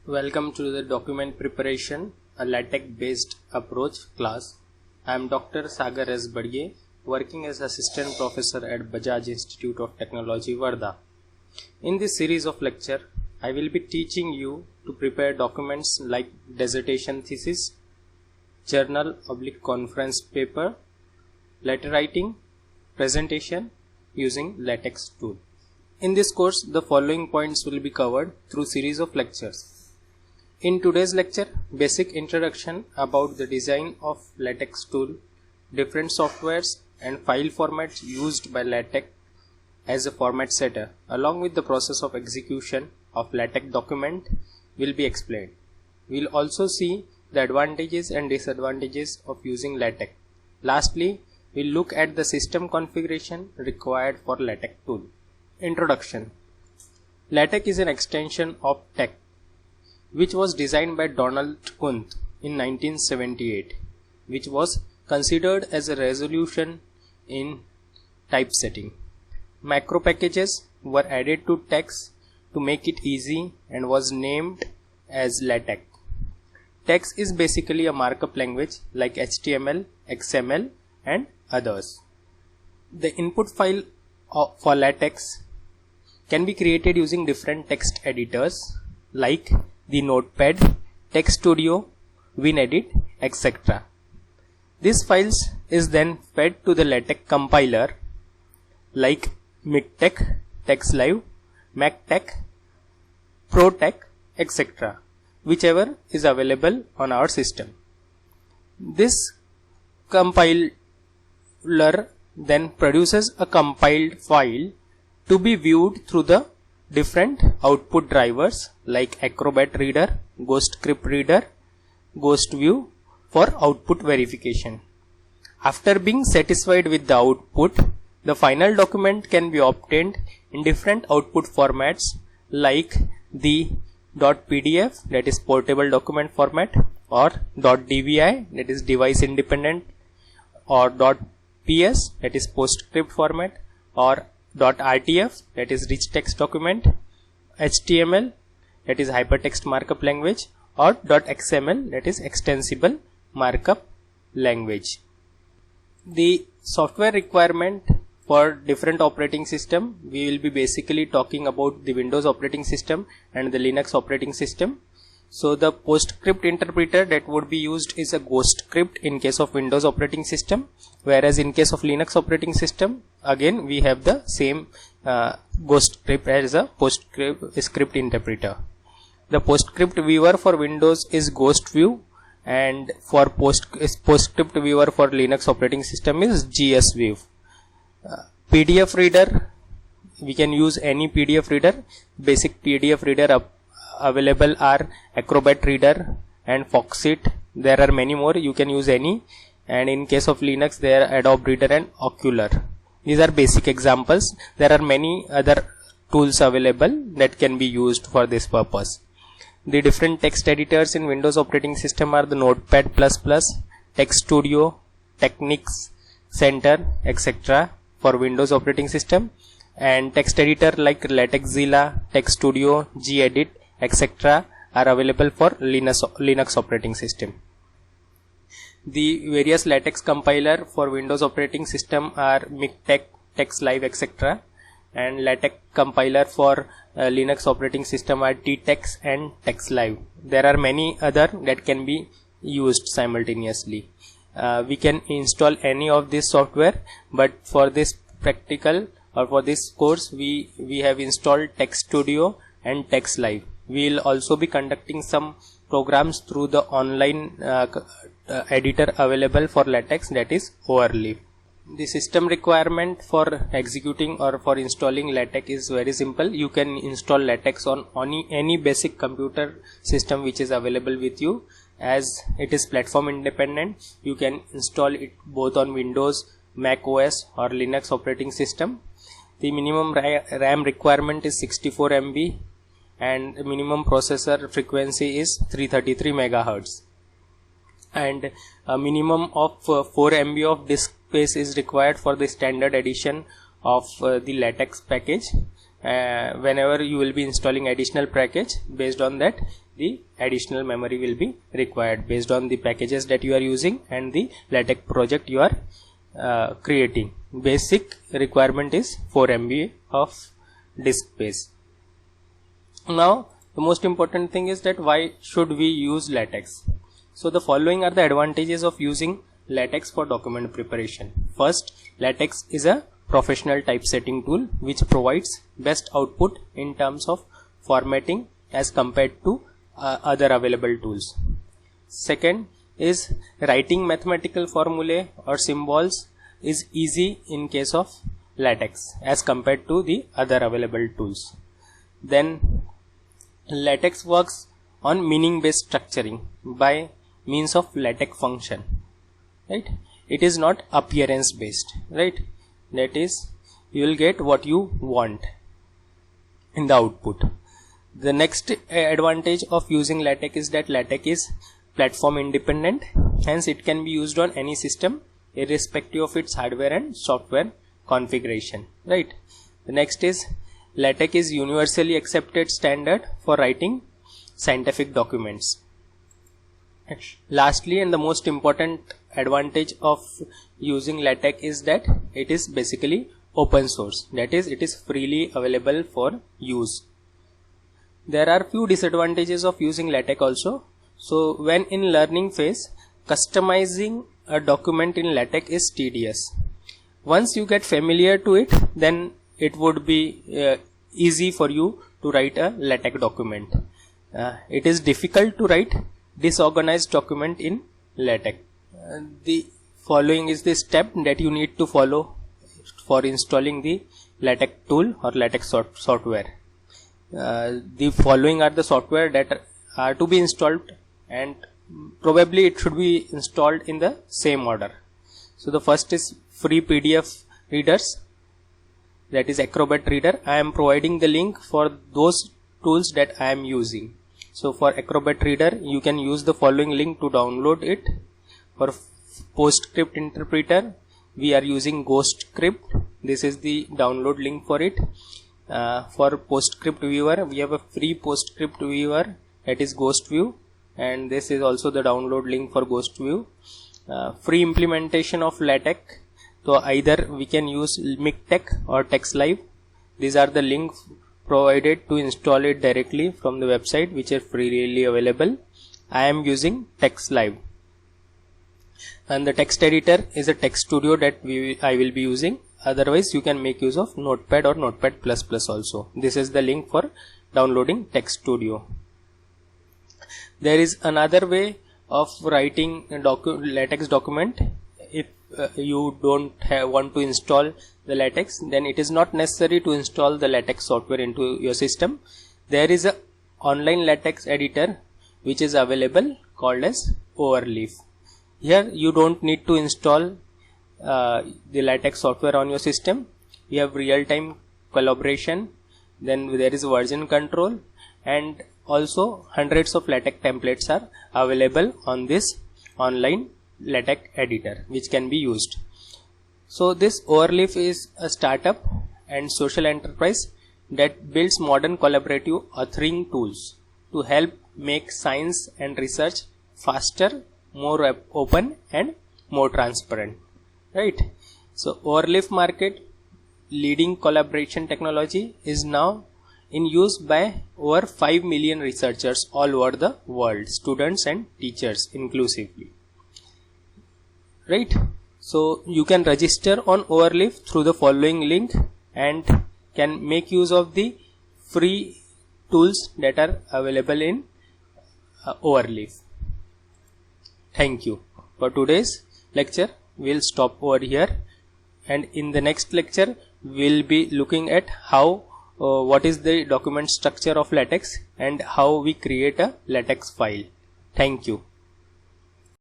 Welcome to the document preparation, a LaTeX based approach class. I am Dr. Sagar S. Badhiye, working as assistant professor at Badhiye Institute of Technology, Wardha. In this series of lecture, I will be teaching you to prepare documents like dissertation thesis, journal/conference paper, letter writing, presentation using LaTeX tool. In this course, the following points will be covered through series of lectures. In today's lecture, basic introduction about the design of LaTeX tool, different softwares and file formats used by LaTeX as a format setter, along with the process of execution of LaTeX document will be explained. We'll also see the advantages and disadvantages of using LaTeX. Lastly, we'll look at the system configuration required for LaTeX tool. Introduction. LaTeX is an extension of TeX, which was designed by Donald Kuntz in 1978, which was considered as a resolution in typesetting. Macro packages were added to TeX to make it easy and was named as LaTeX. TeX is basically a markup language like HTML, XML and others. The input file for LaTeX can be created using different text editors like the Notepad, Text Studio, WinEdit, etc. These files is then fed to the LaTeX compiler like MikTeX, TextLive, MacTeX, ProTeX, etc., whichever is available on our system. This compiler then produces a compiled file to be viewed through the different output drivers like Acrobat Reader, Ghostscript Reader, Ghost View for output verification. After being satisfied with the output, the final document can be obtained in different output formats like the .pdf, that is portable document format, or .dvi, that is device independent, or .ps, that is PostScript format, or .rtf, that is rich text document, HTML, that is hypertext markup language, or .xml, that is extensible markup language. The software requirement for different operating system, we will be basically talking about the Windows operating system and the Linux operating system. So the PostScript interpreter that would be used is a Ghostscript in case of Windows operating system, whereas in case of Linux operating system, again we have the same Ghostscript as a PostScript interpreter. The PostScript viewer for Windows is Ghost View, and for PostScript viewer for Linux operating system is GS View. PDF reader, we can use any PDF reader. Basic PDF reader available are Acrobat Reader and Foxit. There are many more, you can use any, and in case of Linux there are Adobe Reader and Ocular. These are basic examples. There are many other tools available that can be used for this purpose. The different text editors in Windows operating system are the Notepad++, Text Studio, Technics, Center, etc. for Windows operating system, and text editor like LaTeXzilla, Text Studio, gedit, etc. are available for Linux operating system. The various LaTeX compiler for Windows operating system are MikTeX, TextLive, etc. and LaTeX compiler for Linux operating system are TTeX and TextLive. There are many other that can be used simultaneously. We can install any of this software, but for this practical or for this course we have installed Text Studio and TextLive. We will also be conducting some programs through the online editor available for LaTeX, that is Overleaf. The system requirement for executing or for installing LaTeX is very simple. You can install LaTeX on any basic computer system which is available with you. As it is platform independent, you can install it both on Windows, Mac OS or Linux operating system. The minimum RAM requirement is 64 MB and the minimum processor frequency is 333 MHz. And a minimum of 4 MB of disk space is required for the standard edition of the LaTeX package, whenever you will be installing additional package, based on that the additional memory will be required based on the packages that you are using and the LaTeX project you are creating. Basic requirement is 4 MB of disk space. Now the most important thing is that why should we use LaTeX? So the following are the advantages of using LaTeX for document preparation. First, LaTeX is a professional typesetting tool which provides best output in terms of formatting as compared to other available tools. Second is writing mathematical formulae or symbols is easy in case of LaTeX as compared to the other available tools. Then LaTeX works on meaning based structuring by means of LaTeX function, right? It is not appearance based, right? That is, you will get what you want in the output. The next advantage of using LaTeX is that LaTeX is platform independent, hence it can be used on any system irrespective of its hardware and software configuration, right? The next is LaTeX is universally accepted standard for writing scientific documents. Lastly, and the most important advantage of using LaTeX is that it is basically open source, that is, it is freely available for use. There are few disadvantages of using LaTeX also. So when in learning phase, customizing a document in LaTeX is tedious. Once you get familiar to it, then it would be easy for you to write a LaTeX document. It is difficult to write disorganized document in LaTeX. The following is the step that you need to follow for installing the LaTeX tool or LaTeX software. The following are the software that are to be installed, and probably it should be installed in the same order. So the first is free PDF readers, that is Acrobat Reader. I am providing the link for those tools that I am using. So for Acrobat Reader, you can use the following link to download it. For PostScript interpreter, we are using GhostScript. This is the download link for it. For PostScript viewer, we have a free PostScript viewer, that is GhostView, and this is also the download link for GhostView. Free implementation of LaTeX, so either we can use MikTeX or TextLive. These are the links provided to install it directly from the website, which are freely available. I am using TextLive, and the text editor is a text studio that I will be using. Otherwise you can make use of Notepad or Notepad++ also. This is the link for downloading Text Studio. There is another way of writing a LaTeX document. If you don't want to install the LaTeX, then it is not necessary to install the LaTeX software into your system. There is a online LaTeX editor which is available called as Overleaf. Here you don't need to install the LaTeX software on your system. We have real-time collaboration, then there is version control, and also hundreds of LaTeX templates are available on this online LaTeX editor which can be used. So this Overleaf is a startup and social enterprise that builds modern collaborative authoring tools to help make science and research faster, more open and more transparent. Right. So Overleaf market leading collaboration technology is now in use by over 5 million researchers all over the world, students and teachers inclusively. Right. So you can register on Overleaf through the following link and can make use of the free tools that are available in Overleaf. Thank you. For today's lecture, we'll stop over here, and in the next lecture we'll be looking at how what is the document structure of LaTeX and how we create a LaTeX file. Thank you.